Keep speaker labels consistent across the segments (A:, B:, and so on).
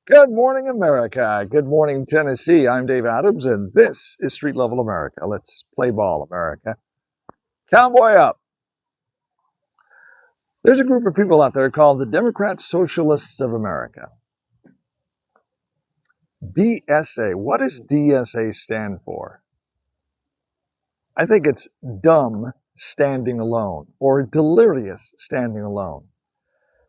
A: Good morning, America. Good morning, Tennessee. I'm Dave Adams, and this is Street Level America. Let's play ball, America. Cowboy up. There's a group of people out there called the Democrat Socialists of America. DSA. What does DSA stand for? I think it's dumb standing alone or delirious standing alone.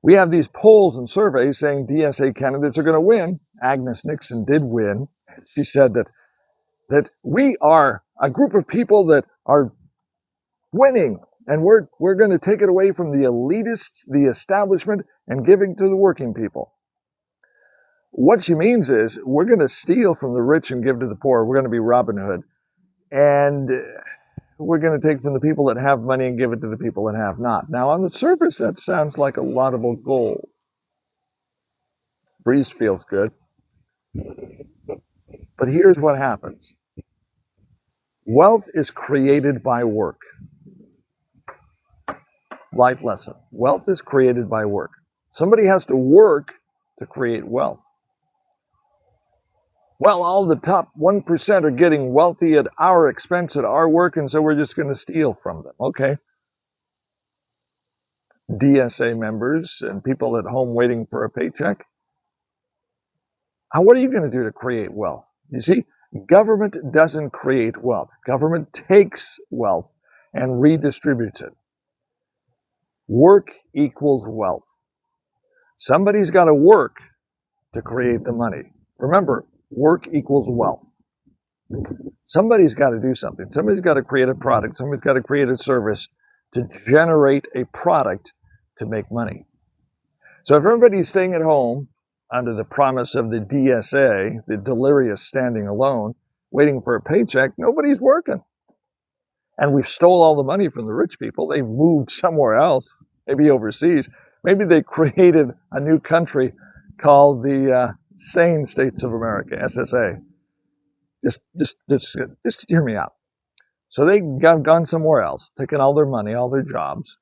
A: We have these polls and surveys saying DSA candidates are going to win. Agnes Nixon did win. She said that we are a group of people that are winning, and we're going to take it away from the elitists, the establishment, and giving to the working people. What she means is we're going to steal from the rich and give to the poor. We're going to be Robin Hood, and we're going to take from the people that have money and give it to the people that have not. Now, on the surface, that sounds like a laudable goal. Breeze feels good. But here's what happens. Wealth is created by work. Life lesson. Wealth is created by work. Somebody has to work to create wealth. Well, all the top 1% are getting wealthy at our expense, at our work, and so we're just going to steal from them. Okay. DSA members and people at home waiting for a paycheck. What are you going to do to create wealth? You see, government doesn't create wealth. Government takes wealth and redistributes it. Work equals wealth. Somebody's got to work to create the money. Remember, work equals wealth. Somebody's got to do something. Somebody's got to create a product. Somebody's got to create a service to generate a product to make money. So if everybody's staying at home under the promise of the DSA, the delirious standing alone, waiting for a paycheck, nobody's working. And we've stole all the money from the rich people. They've moved somewhere else, maybe overseas. Maybe they created a new country called the Sane States of America, SSA. Just hear me out. So they got gone somewhere else, taken all their money, all their jobs.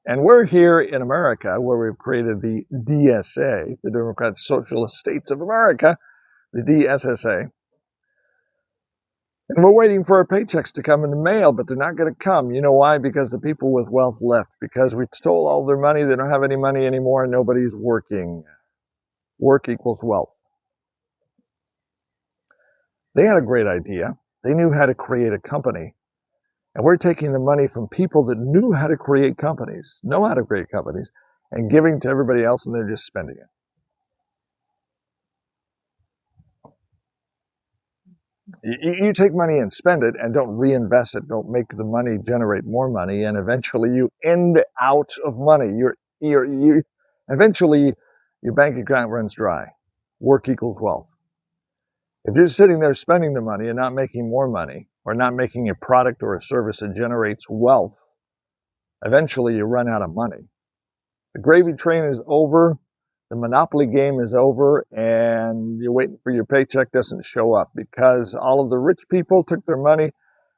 A: And we're here in America where we've created the DSA, the Democrat Socialist States of America, the DSSA. And we're waiting for our paychecks to come in the mail, but they're not going to come. You know why? Because the people with wealth left. Because we stole all their money. They don't have any money anymore, and nobody's working. Work equals wealth. They had a great idea. They knew how to create a company. And we're taking the money from people that knew how to create companies, know how to create companies, and giving to everybody else, and they're just spending it. You take money and spend it and don't reinvest it, don't make the money generate more money, and eventually you end out of money. Eventually your bank account runs dry. Work equals wealth. If you're sitting there spending the money and not making more money, or not making a product or a service that generates wealth, eventually you run out of money. The gravy train is over, the monopoly game is over, and you're waiting for your paycheck doesn't show up because all of the rich people took their money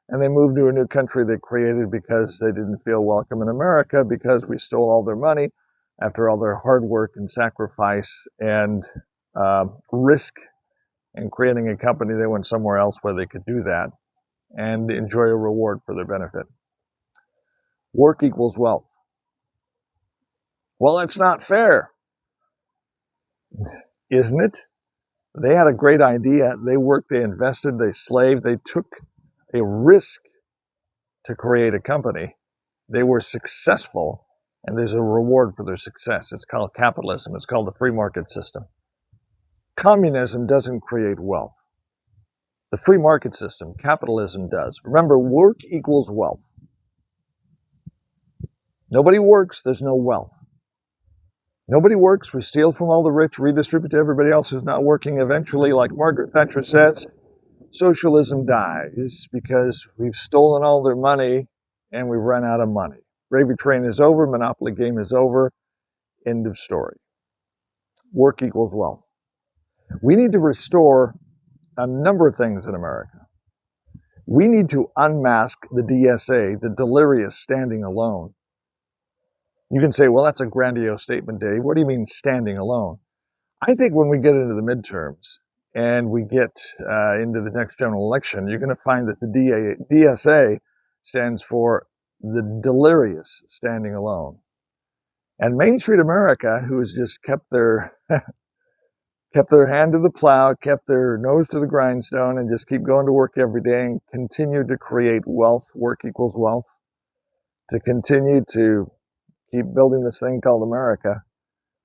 A: and they moved to a new country they created because they didn't feel welcome in America because we stole all their money after all their hard work and sacrifice and risk in creating a company. They went somewhere else where they could do that and enjoy a reward for their benefit. Work equals wealth. Well, that's not fair, isn't it? They had a great idea. They worked, they invested, they slaved, they took a risk to create a company. They were successful, and there's a reward for their success. It's called capitalism. It's called the free market system. Communism doesn't create wealth. The free market system, capitalism, does. Remember, work equals wealth. Nobody works, there's no wealth. Nobody works, we steal from all the rich, redistribute to everybody else who's not working. Eventually, like Margaret Thatcher says, socialism dies because we've stolen all their money and we've run out of money. Gravy train is over, monopoly game is over, end of story. Work equals wealth. We need to restore a number of things in America. We need to unmask the DSA, the delirious standing alone. You can say, well, that's a grandiose statement, Dave. What do you mean standing alone? I think when we get into the midterms and we get into the next general election, you're going to find that the DSA stands for the delirious standing alone. And Main Street America, who has just kept their hand to the plow, kept their nose to the grindstone, and just keep going to work every day and continue to create wealth, work equals wealth, to continue to keep building this thing called America,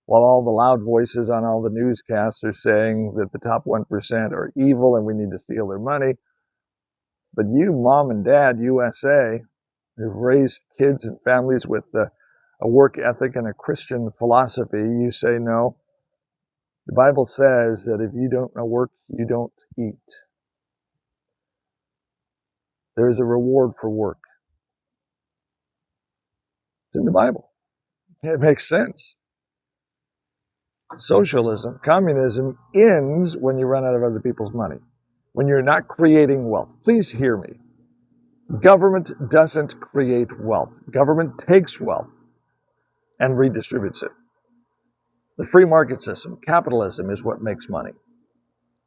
A: while all the loud voices on all the newscasts are saying that the top 1% are evil and we need to steal their money. But you, mom and dad, USA, who've raised kids and families with a work ethic and a Christian philosophy, you say no. The Bible says that if you don't work, you don't eat. There's a reward for work. It's in the Bible. It makes sense. Socialism, communism ends when you run out of other people's money, when you're not creating wealth. Please hear me. Government doesn't create wealth. Government takes wealth and redistributes it. The free market system, capitalism, is what makes money.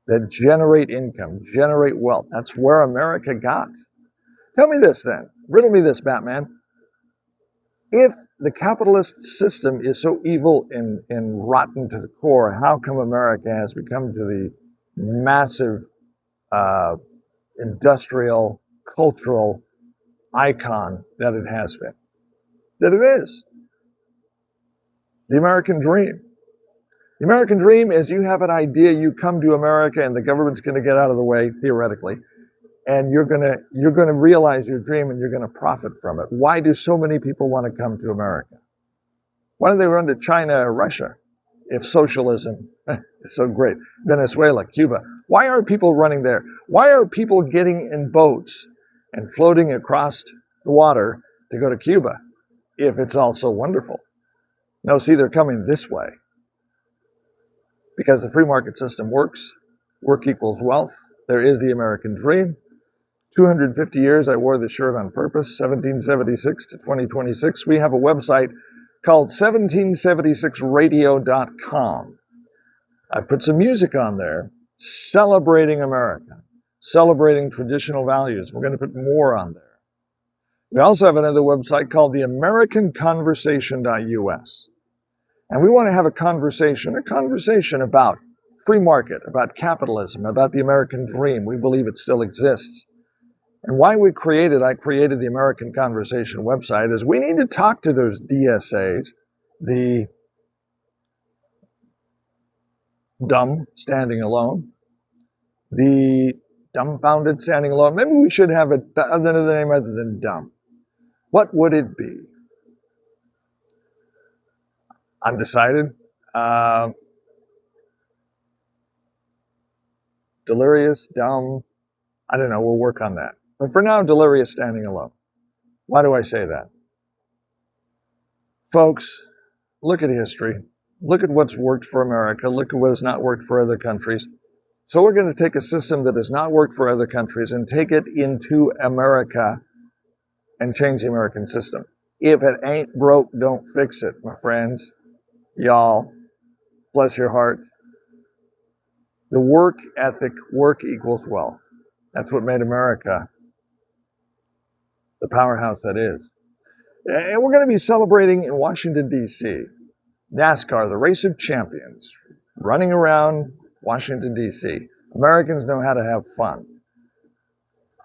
A: That generate income, generate wealth. That's where America got. Tell me this then. Riddle me this, Batman. If the capitalist system is so evil and rotten to the core, how come America has become to the massive industrial, cultural icon that it has been? That it is. The American dream. The American dream is you have an idea, you come to America, and the government's going to get out of the way, theoretically, and you're going to realize your dream and you're going to profit from it. Why do so many people want to come to America? Why don't they run to China or Russia if socialism is so great? Venezuela, Cuba. Why are people running there? Why are people getting in boats and floating across the water to go to Cuba if it's all so wonderful? No, see, they're coming this way because the free market system works. Work equals wealth. There is the American dream. 250 years I wore this shirt on purpose, 1776 to 2026. We have a website called 1776radio.com. I put some music on there celebrating America, celebrating traditional values. We're going to put more on there. We also have another website called the AmericanConversation.us. And we want to have a conversation about free market, about capitalism, about the American dream. We believe it still exists. And why I created the American Conversation website is we need to talk to those DSAs, the dumb standing alone, the dumbfounded standing alone. Maybe we should have another name other than dumb. What would it be? Undecided. Delirious, dumb. I don't know. We'll work on that. But for now, delirious standing alone. Why do I say that? Folks, look at history. Look at what's worked for America. Look at what has not worked for other countries. So we're going to take a system that has not worked for other countries and take it into America and change the American system. If it ain't broke, don't fix it, my friends. Y'all, bless your heart. The work ethic, work equals wealth. That's what made America the powerhouse that is. And we're going to be celebrating in Washington, D.C. NASCAR, the race of champions, running around Washington, D.C. Americans know how to have fun.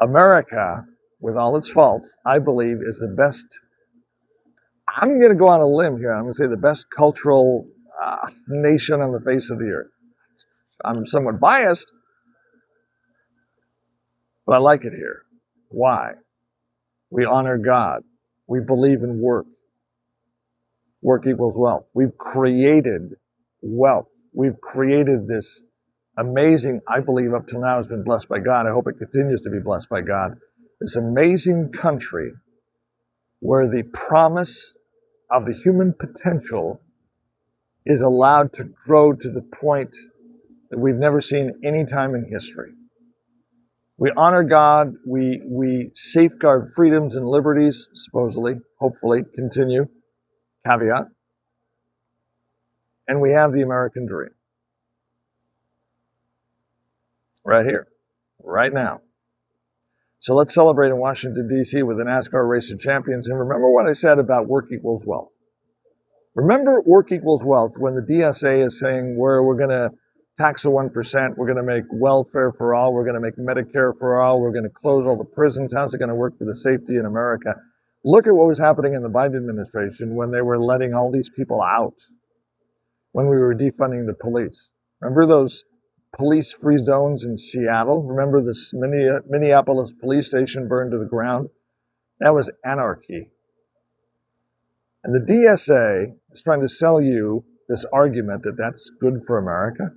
A: America, with all its faults, I believe is the best. I'm going to go on a limb here. I'm going to say the best cultural nation on the face of the earth. I'm somewhat biased, but I like it here. Why? We honor God. We believe in work. Work equals wealth. We've created wealth. We've created this amazing, I believe up till now has been blessed by God. I hope it continues to be blessed by God. This amazing country where the promise of the human potential is allowed to grow to the point that we've never seen any time in history. We honor God. We safeguard freedoms and liberties, supposedly, hopefully, continue, caveat. And we have the American dream. right here, right now. So let's celebrate in Washington, D.C. with the NASCAR Race of Champions. And remember what I said about work equals wealth. Remember work equals wealth when the DSA is saying we're going to tax the 1%, we're going to make welfare for all, we're going to make Medicare for all, we're going to close all the prisons. How's it going to work for the safety in America? Look at what was happening in the Biden administration when they were letting all these people out, when we were defunding the police. Remember those police-free zones in Seattle? Remember this Minneapolis police station burned to the ground? That was anarchy. And the DSA is trying to sell you this argument that that's good for America.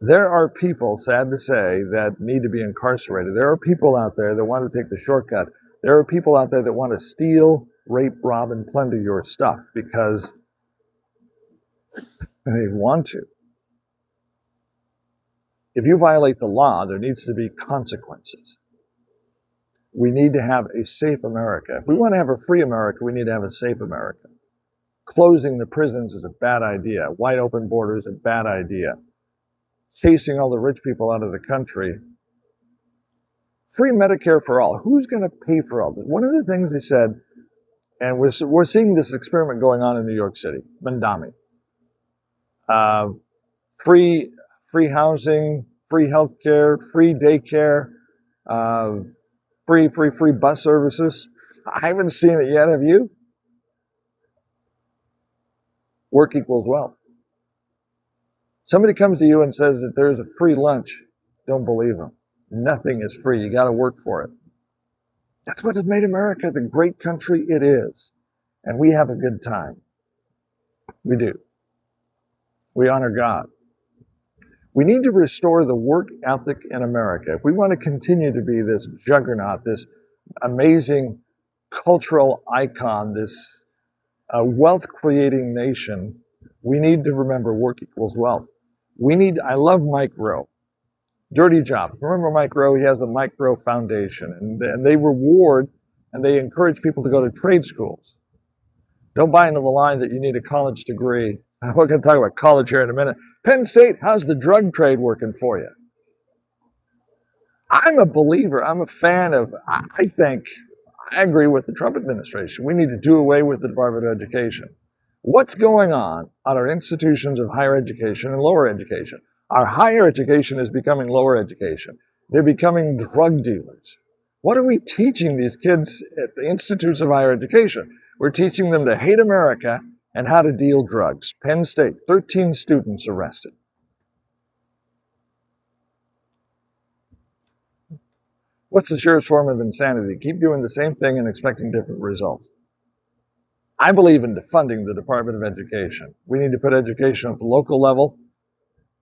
A: There are people, sad to say, that need to be incarcerated. There are people out there that want to take the shortcut. There are people out there that want to steal, rape, rob, and plunder your stuff because they want to. If you violate the law, there needs to be consequences. We need to have a safe America. If we want to have a free America, we need to have a safe America. Closing the prisons is a bad idea. Wide open borders is a bad idea. Chasing all the rich people out of the country. Free Medicare for all. Who's going to pay for all this? One of the things they said, and we're seeing this experiment going on in New York City, Mandami. Free housing, free healthcare, free daycare, free bus services. I haven't seen it yet, have you? Work equals wealth. Somebody comes to you and says that there's a free lunch. Don't believe them. Nothing is free. You got to work for it. That's what has made America the great country it is. And we have a good time. We do. We honor God. We need to restore the work ethic in America. If we want to continue to be this juggernaut, this amazing cultural icon, this wealth-creating nation, we need to remember work equals wealth. I love Mike Rowe. Dirty jobs. Remember Mike Rowe? He has the Mike Rowe Foundation, and they reward and they encourage people to go to trade schools. Don't buy into the line that you need a college degree. We're going to talk about college here in a minute. Penn State, how's the drug trade working for you? I'm a believer. I'm a fan of, I agree with the Trump administration. We need to do away with the Department of Education. What's going on at our institutions of higher education and lower education? Our higher education is becoming lower education. They're becoming drug dealers. What are we teaching these kids at the institutes of higher education? We're teaching them to hate America and how to deal drugs. Penn State, 13 students arrested. What's the surest form of insanity? Keep doing the same thing and expecting different results. I believe in defunding the Department of Education. We need to put education at the local level.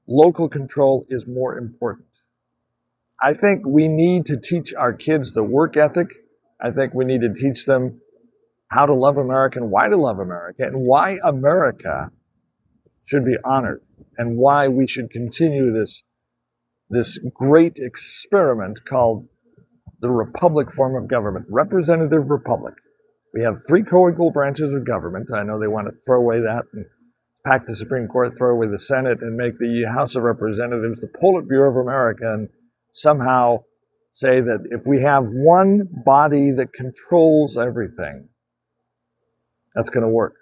A: Local control is more important. I think we need to teach our kids the work ethic. I think we need to teach them how to love America and why to love America and why America should be honored and why we should continue this great experiment called the republic form of government, representative republic. We have 3 co-equal branches of government. I know they want to throw away that and pack the Supreme Court, throw away the Senate, and make the House of Representatives the Politburo of America, and somehow say that if we have one body that controls everything, that's going to work.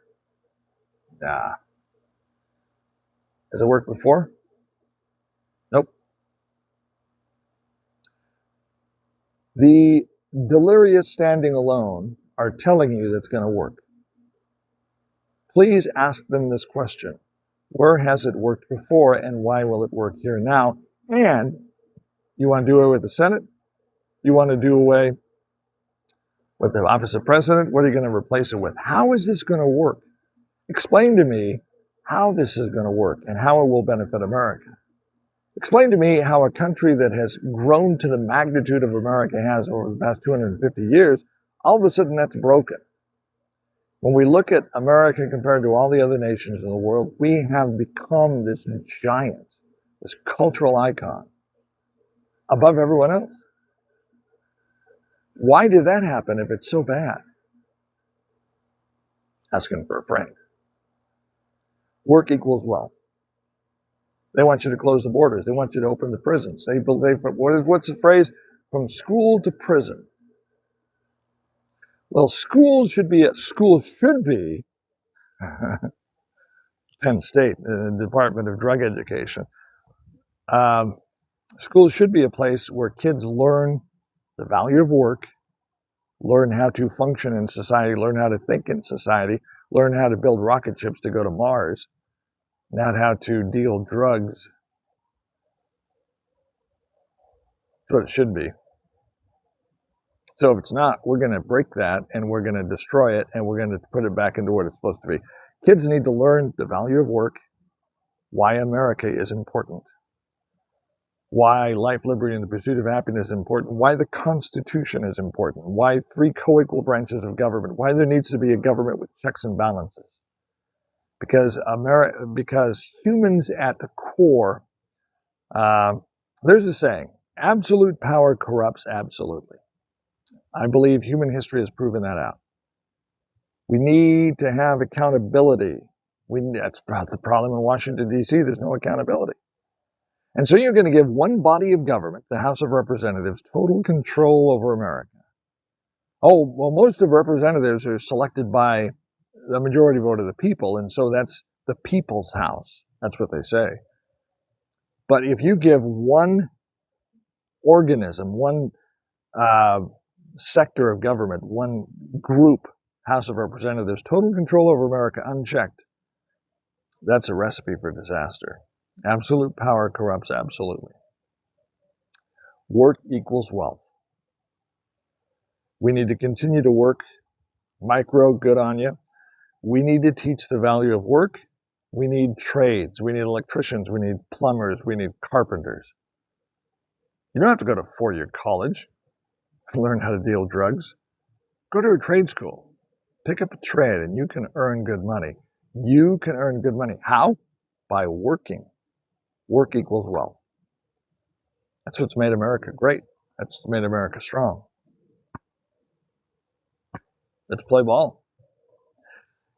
A: Nah. Has it worked before? Nope. The delirious standing alone are telling you that's going to work. Please ask them this question. Where has it worked before and why will it work here now? And you want to do away with the Senate? You want to do away with the office of president? What are you going to replace it with? How is this going to work? Explain to me how this is going to work and how it will benefit America. Explain to me how a country that has grown to the magnitude of America has over the past 250 years, all of a sudden that's broken. When we look at America compared to all the other nations in the world, we have become this giant, this cultural icon above everyone else. Why did that happen if it's so bad? Asking for a friend. Work equals wealth. They want you to close the borders. They want you to open the prisons. What's the phrase? From school to prison. Well, schools should be Penn State, the Department of Drug Education. Schools should be a place where kids learn the value of work, learn how to function in society, learn how to think in society, learn how to build rocket ships to go to Mars, not how to deal drugs. That's what it should be. So if it's not, we're going to break that and we're going to destroy it and we're going to put it back into what it's supposed to be. Kids need to learn the value of work, why America is important, why life, liberty, and the pursuit of happiness is important, why the Constitution is important, why 3 co-equal branches of government, why there needs to be a government with checks and balances. Because humans at the core, there's a saying, absolute power corrupts absolutely. I believe human history has proven that out. We need to have accountability. That's the problem in Washington, D.C. There's no accountability. And so you're going to give one body of government, the House of Representatives, total control over America. Oh, well, most of representatives are selected by the majority vote of the people, and so that's the people's house. That's what they say. But if you give one organism, one sector of government, one group, House of Representatives, total control over America unchecked, that's a recipe for disaster. Absolute power corrupts absolutely. Work equals wealth. We need to continue to work. Micro, good on you. We need to teach the value of work. We need trades. We need electricians. We need plumbers. We need carpenters. You don't have to go to 4-year college to learn how to deal drugs. Go to a trade school. Pick up a trade and you can earn good money. You can earn good money. How? By working. Work equals wealth. That's what's made America great. That's made America strong. Let's play ball.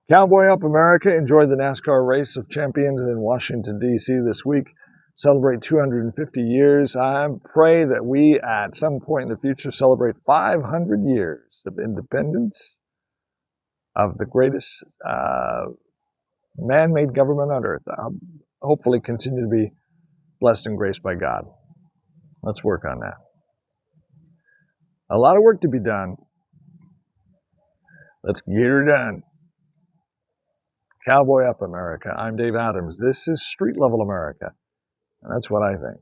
A: Cowboy up, America. Enjoy the NASCAR race of champions in Washington, D.C. this week. Celebrate 250 years. I pray that we, at some point in the future, celebrate 500 years of independence of the greatest man-made government on earth. I'll hopefully continue to be blessed and graced by God. Let's work on that. A lot of work to be done. Let's get her done. Cowboy up, America. I'm Dave Adams. This is Street Level America, and that's what I think.